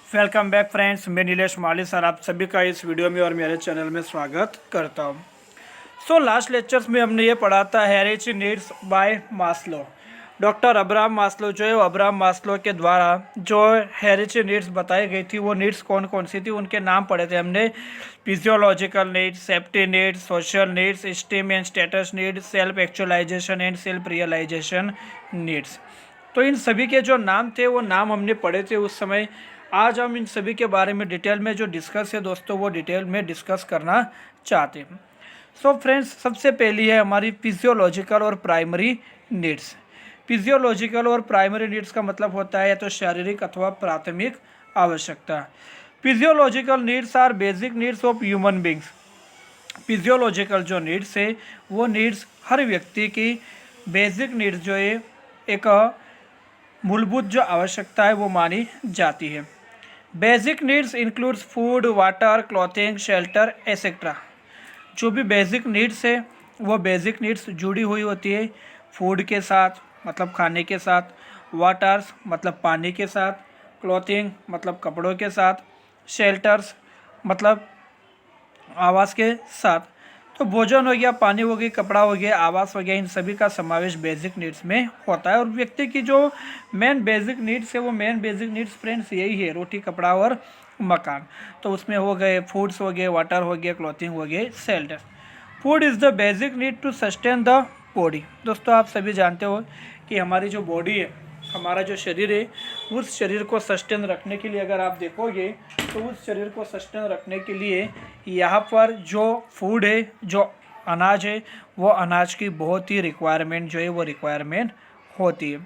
Welcome back friends, मैं नीलेश माली sir आप सभी का इस वीडियो में और मेरे चैनल में स्वागत करता हूं। लास्ट लेक्चर्स में हमने ये पढ़ा था heritage needs by Maslow. Doctor Abraham Maslow जो है अब्राहम मास्लो के द्वारा जो हेरिटेज नीड्स बताई गई थी वो नीड्स कौन कौन सी थी उनके नाम पढ़े थे हमने। Physiological needs, safety needs, social needs, esteem and status needs, self actualisation and self realisation needs. तो इन सभी के जो नाम थे वो नाम हमने पढ़े थे उस समय। आज हम इन सभी के बारे में डिटेल में जो डिस्कस है दोस्तों वो डिटेल में डिस्कस करना चाहते हैं। फ्रेंड्स, सबसे पहली है हमारी फिजियोलॉजिकल और प्राइमरी नीड्स। फिजियोलॉजिकल और प्राइमरी नीड्स का मतलब होता है या तो शारीरिक अथवा प्राथमिक आवश्यकता। Physiological needs are basic needs of human beings. Physiological जो नीड्स है वो नीड्स हर व्यक्ति की बेसिक नीड्स जो है एक मूलभूत जो आवश्यकता है वो मानी जाती है। Basic needs includes food, water, clothing, shelter etcetera. जो भी बेसिक नीड्स है वो बेसिक नीड्स जुड़ी हुई होती है फूड के साथ मतलब खाने के साथ, वाटर्स मतलब पानी के साथ, क्लॉथिंग मतलब कपड़ों के साथ, शेल्टर्स मतलब आवास के साथ। तो भोजन हो गया, पानी हो गई, कपड़ा हो गया, आवास हो गया, इन सभी का समावेश बेसिक नीड्स में होता है। और व्यक्ति की जो मेन बेसिक नीड्स है वो मेन बेसिक नीड्स फ्रेंड्स यही है, रोटी, कपड़ा और मकान। तो उसमें हो गए फूड्स हो गए, वाटर हो गया, क्लॉथिंग हो गए, shelter. Food is the basic need to sustain the body. दोस्तों, आप सभी जानते हो कि हमारी जो बॉडी है, हमारा जो शरीर है, उस शरीर को सस्टेन रखने के लिए अगर आप देखोगे तो उस शरीर को सस्टेन रखने के लिए यहाँ पर जो फूड है, जो अनाज है, वो अनाज की बहुत ही रिक्वायरमेंट जो है वो रिक्वायरमेंट होती है।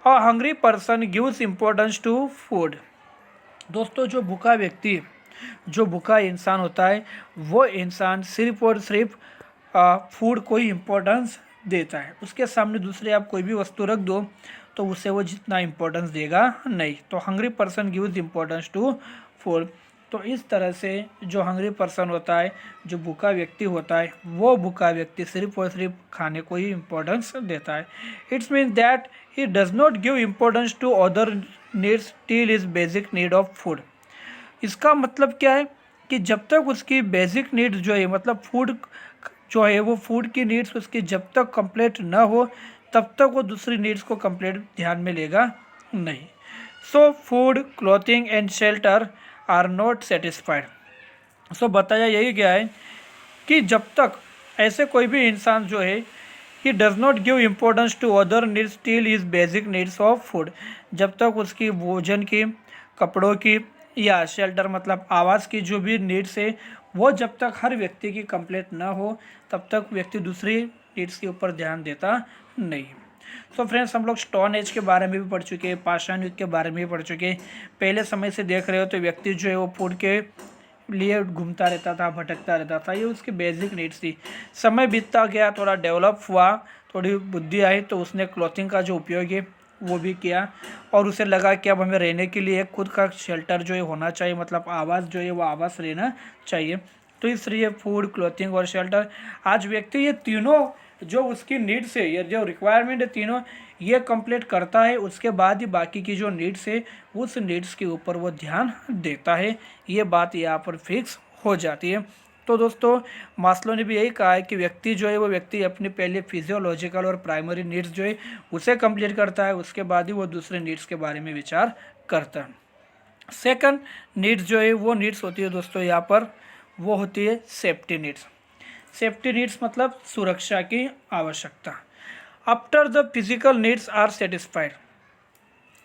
A hungry person gives importance to food. दोस्तों, जो भूखा व्यक्ति, जो भूखा इंसान होता है वो इंसान सिर्फ और सिर्फ फूड को ही इम्पोर्टेंस देता है। उसके सामने दूसरे आप कोई भी वस्तु रख दो तो उसे वो जितना इम्पोर्टेंस देगा नहीं। तो hungry person gives importance to food. तो इस तरह से जो हंग्री पर्सन होता है, जो भूखा व्यक्ति होता है, वो भूखा व्यक्ति सिर्फ और सिर्फ खाने को ही इम्पोर्टेंस देता है। It's mean that he does not give importance to other needs till is basic need of food. इसका मतलब क्या है कि जब तक उसकी बेसिक नीड्स जो है मतलब फूड जो है वो फूड की नीड्स उसकी जब तक कंप्लीट ना हो तब तक वो दूसरी नीड्स को कंप्लीट ध्यान में लेगा नहीं। So food, clothing and shelter are not satisfied. बताया यही गया है कि जब तक ऐसे कोई भी इंसान जो है he does not give importance to other needs till is basic needs of food. जब तक उसकी भोजन की, कपड़ों की या शेल्टर मतलब आवास की जो भी नीड्स है वो जब तक हर व्यक्ति की कंप्लीट ना हो तब तक व्यक्ति दूसरी नीड्स के ऊपर ध्यान देता नहीं। फ्रेंड्स, हम लोग स्टोन एज के बारे में भी पढ़ चुके हैं, पाषाण युग के बारे में भी पढ़ चुके हैं। पहले समय से देख रहे हो तो व्यक्ति जो है वो फूड के लिए घूमता रहता था, भटकता रहता था, ये उसकी बेसिक नीड्स थी। समय बीतता गया, थोड़ा डेवलप हुआ, थोड़ी बुद्धि आई तो उसने क्लॉथिंग का जो उपयोग है वो भी किया और उसे लगा कि अब हमें रहने के लिए खुद का शेल्टर जो है होना चाहिए, मतलब आवास जो है वो आवास रहना चाहिए। तो इसलिए फूड, क्लॉथिंग और शेल्टर, आज व्यक्ति ये तीनों जो उसकी नीड्स है, ये जो रिक्वायरमेंट है तीनों ये कंप्लीट करता है, उसके बाद ही बाकी की जो नीड्स है उस नीड्स के ऊपर वो ध्यान देता है। ये बात यहाँ पर फिक्स हो जाती है। तो दोस्तों, मास्लो ने भी यही कहा है कि व्यक्ति जो है वो व्यक्ति अपने पहले फिजियोलॉजिकल और प्राइमरी नीड्स जो है उसे कंप्लीट करता है, उसके बाद ही वो दूसरे नीड्स के बारे में विचार करता है। सेकंड नीड्स जो है वो नीड्स होती है दोस्तों यहाँ पर, वो होती है सेफ्टी नीड्स। सेफ्टी नीड्स मतलब सुरक्षा की आवश्यकता। After the physical needs are satisfied,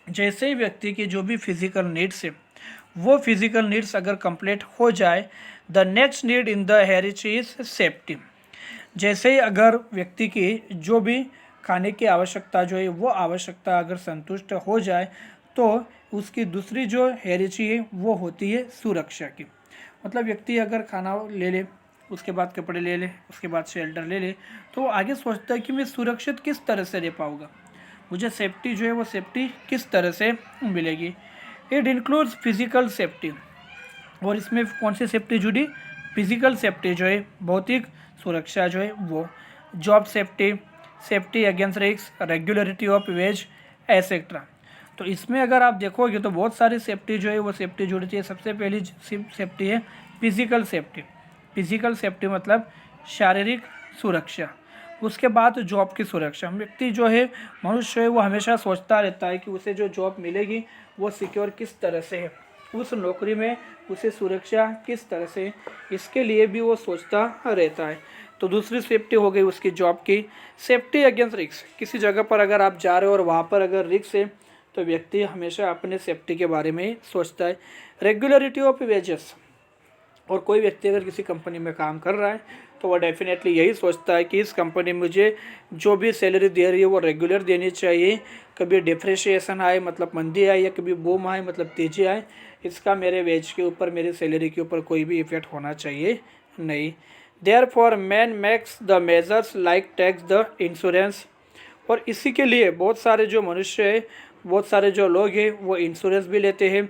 जैसे ही व्यक्ति की जो भी फिजिकल नीड्स है वो फिजिकल नीड्स अगर कंप्लीट हो जाए, the next need in the heritage is safety. जैसे ही अगर व्यक्ति की जो भी खाने की आवश्यकता जो है वो आवश्यकता अगर संतुष्ट हो जाए तो उसकी दूसरी जो हेरिटेज है वो होती है सुरक्षा की। मतलब व्यक्ति अगर खाना ले ले, उसके बाद कपड़े ले ले, उसके बाद शेल्टर ले ले, तो वो आगे सोचता है कि मैं सुरक्षित किस तरह से रह पाऊँगा, मुझे सेफ्टी जो है वो सेफ्टी किस तरह से मिलेगी। इट इंक्लूड्स फिजिकल सेफ्टी, और इसमें कौन सी सेफ्टी जुड़ी? फिजिकल सेफ्टी जो है, भौतिक सुरक्षा जो है वो, job safety, safety against risk, regularity of ways etcetera. तो इसमें अगर आप देखोगे तो बहुत सारी सेफ्टी जो है वो सेफ्टी जुड़ती है। सबसे पहली सेफ्टी है फिजिकल सेफ्टी। फिजिकल सेफ्टी मतलब शारीरिक सुरक्षा। उसके बाद जॉब की सुरक्षा। व्यक्ति जो है, मनुष्य है, वो हमेशा सोचता रहता है कि उसे जो जॉब मिलेगी वो सिक्योर किस तरह से है, उस नौकरी में उसे सुरक्षा किस तरह से, इसके लिए भी वो सोचता रहता है। तो दूसरी सेफ्टी हो गई उसकी जॉब की। Safety against risk. किसी जगह पर अगर आप जा रहे हो और वहाँ पर अगर रिस्क है तो व्यक्ति हमेशा अपने सेफ्टी के बारे में सोचता है। Regularity of wages. और कोई व्यक्ति अगर किसी कंपनी में काम कर रहा है तो वह डेफिनेटली यही सोचता है कि इस कंपनी मुझे जो भी सैलरी दे रही है वो रेगुलर देनी चाहिए। कभी डिफ्रेशिएशन आए मतलब मंदी आए, या कभी बूम आए मतलब तेजी आए, इसका मेरे वेज के ऊपर, मेरी सैलरी के ऊपर कोई भी इफेक्ट होना चाहिए नहीं। Therefore man makes the measures like tax the insurance. और इसी के लिए बहुत सारे जो मनुष्य है, बहुत सारे जो लोग हैं वो इंश्योरेंस भी लेते हैं।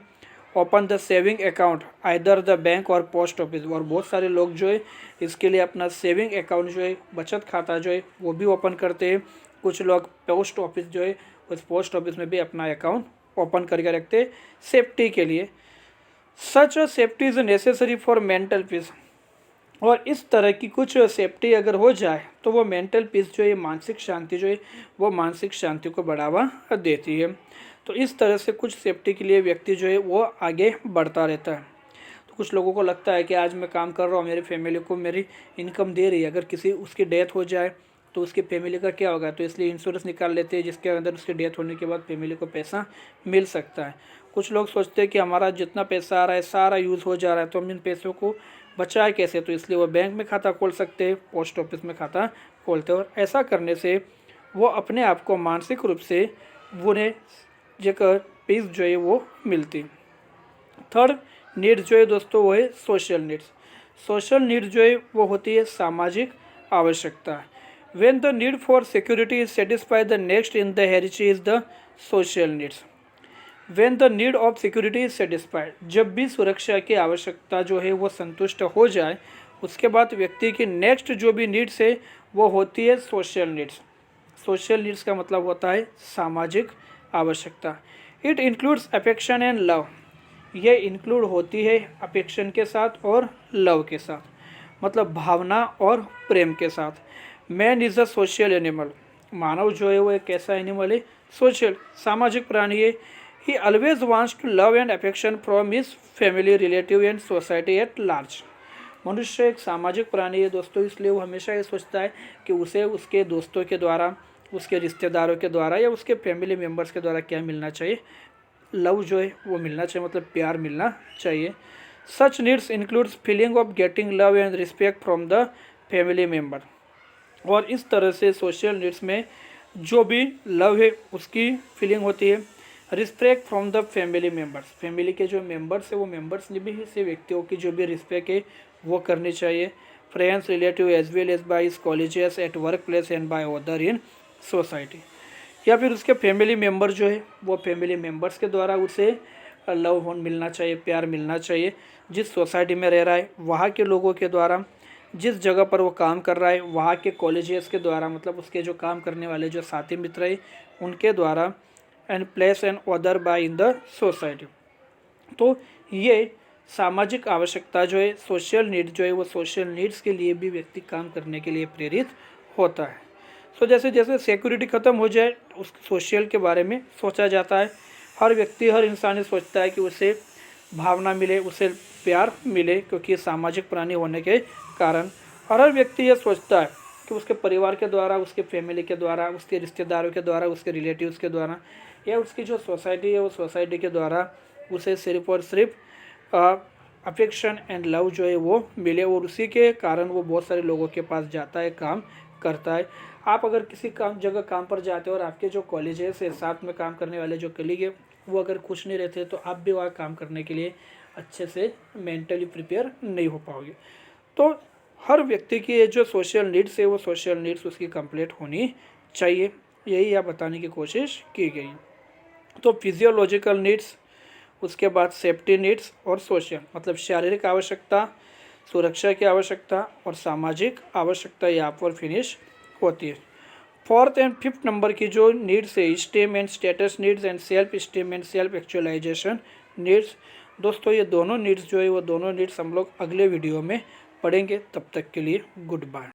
Open the saving account either the bank और पोस्ट ऑफिस। और बहुत सारे लोग जो है इसके लिए अपना सेविंग अकाउंट जो है, बचत खाता जो है वो भी ओपन करते हैं। कुछ लोग पोस्ट ऑफिस जो है उस पोस्ट ऑफिस में भी अपना अकाउंट ओपन करके रखते हैं सेफ्टी के लिए। Such safety is necessary for mental peace. और इस तरह की कुछ सेफ्टी अगर हो जाए तो वो मेंटल पीस जो है, मानसिक शांति जो है, वो मानसिक शांति को बढ़ावा देती है। तो इस तरह से कुछ सेफ्टी के लिए व्यक्ति जो है वो आगे बढ़ता रहता है। तो कुछ लोगों को लगता है कि आज मैं काम कर रहा हूँ, मेरी फैमिली को मेरी इनकम दे रही है, अगर किसी उसकी डेथ हो जाए तो उसकी फैमिली का क्या होगा, तो इसलिए इंश्योरेंस निकाल लेते हैं जिसके अंदर उसकी डेथ होने के बाद फैमिली को पैसा मिल सकता है। कुछ लोग सोचते हैं कि हमारा जितना पैसा आ रहा है सारा यूज़ हो जा रहा है, तो हम इन पैसों को बचाए कैसे, तो इसलिए वो बैंक में खाता खोल सकते हैं, पोस्ट ऑफिस में खाता खोलते हैं। और ऐसा करने से वो अपने आप को मानसिक रूप से उन्हें जगह पीस जो है वो मिलती। थर्ड नीड जो है दोस्तों वो है सोशल नीड्स। सोशल नीड जो है वो होती है सामाजिक आवश्यकता। When the need for security is satisfied the next in the hierarchy is the social needs. When the need of security is satisfied, जब भी सुरक्षा की आवश्यकता जो है वो संतुष्ट हो जाए, उसके बाद व्यक्ति की नेक्स्ट जो भी नीड्स है वो होती है सोशल नीड्स। सोशल नीड्स का मतलब होता है सामाजिक आवश्यकता। It includes affection and love. ये इंक्लूड होती है अफेक्शन के साथ और लव के साथ, मतलब भावना और प्रेम के साथ। Man is a social animal. मानव जो है वो एक ऐसा एनिमल है, सोशल, सामाजिक प्राणी है। He always wants to love and affection from his family, relative and society at large. मनुष्य एक सामाजिक प्राणी है दोस्तों, इसलिए वो हमेशा ये सोचता है कि उसे उसके दोस्तों के द्वारा, उसके रिश्तेदारों के द्वारा या उसके फैमिली मेम्बर्स के द्वारा क्या मिलना चाहिए, लव जो है वो मिलना चाहिए, मतलब प्यार मिलना चाहिए। Such needs includes feeling of getting love and respect from the family member. और इस तरह से सोशल नीड्स में जो भी लव है उसकी फीलिंग होती है। Respect from the family members, family के जो मेम्बर्स है वो मेम्बर्स ने भी से व्यक्तियों की जो भी रिस्पेक्ट है वो करनी चाहिए। Friends, relative as well as by colleges, at work place and by other in society. या फिर उसके फैमिली मेम्बर जो है वो फैमिली मेम्बर्स के द्वारा उसे लव मिलना चाहिए, प्यार मिलना चाहिए। जिस सोसाइटी में रह रहा है वहाँ के लोगों के द्वारा, जिस जगह पर वो काम कर रहा है वहाँ के कॉलेजेस के द्वारा, मतलब उसके जो काम करने वाले जो साथी मित्र है उनके द्वारा। And place and other by in the society. तो ये सामाजिक आवश्यकता जो है, सोशल नीड जो है, वो सोशल नीड्स के लिए भी व्यक्ति काम करने के लिए प्रेरित होता है। तो जैसे जैसे सिक्योरिटी ख़त्म हो जाए उस सोशल के बारे में सोचा जाता है। हर व्यक्ति, हर इंसान ये सोचता है कि उसे भावना मिले, उसे प्यार मिले, क्योंकि सामाजिक प्राणी होने के कारण। और हर व्यक्ति ये सोचता है कि उसके परिवार के द्वारा, उसके फैमिली के द्वारा, उसके रिश्तेदारों के द्वारा, उसके रिलेटिव्स के द्वारा या उसकी जो सोसाइटी है वो सोसाइटी के द्वारा उसे सिर्फ और सिर्फ अफेक्शन एंड लव जो है वो मिले। और उसी के कारण वो बहुत सारे लोगों के पास जाता है, काम करता है। आप अगर किसी जगह काम पर जाते हो और आपके जो कॉलेजेस है, साथ में काम करने वाले जो कलीग है, वो अगर खुश नहीं रहते तो आप भी वहाँ काम करने के लिए अच्छे से मेंटली प्रिपेयर नहीं हो पाओगे। तो हर व्यक्ति की जो सोशल नीड्स है वो सोशल नीड्स उसकी कंप्लीट होनी चाहिए, यही यहाँ बताने की कोशिश की गई। तो फिजियोलॉजिकल नीड्स, उसके बाद सेफ्टी नीड्स और सोशल, मतलब शारीरिक आवश्यकता, सुरक्षा की आवश्यकता और सामाजिक आवश्यकता यहाँ पर फिनिश होती है। 4th एंड 5th नंबर की जो नीड्स है, esteem and status needs and self esteem and self actualisation needs. दोस्तों ये दोनों नीड्स जो है वो दोनों नीड्स हम लोग अगले वीडियो में पढ़ेंगे। तब तक के लिए गुड बाय।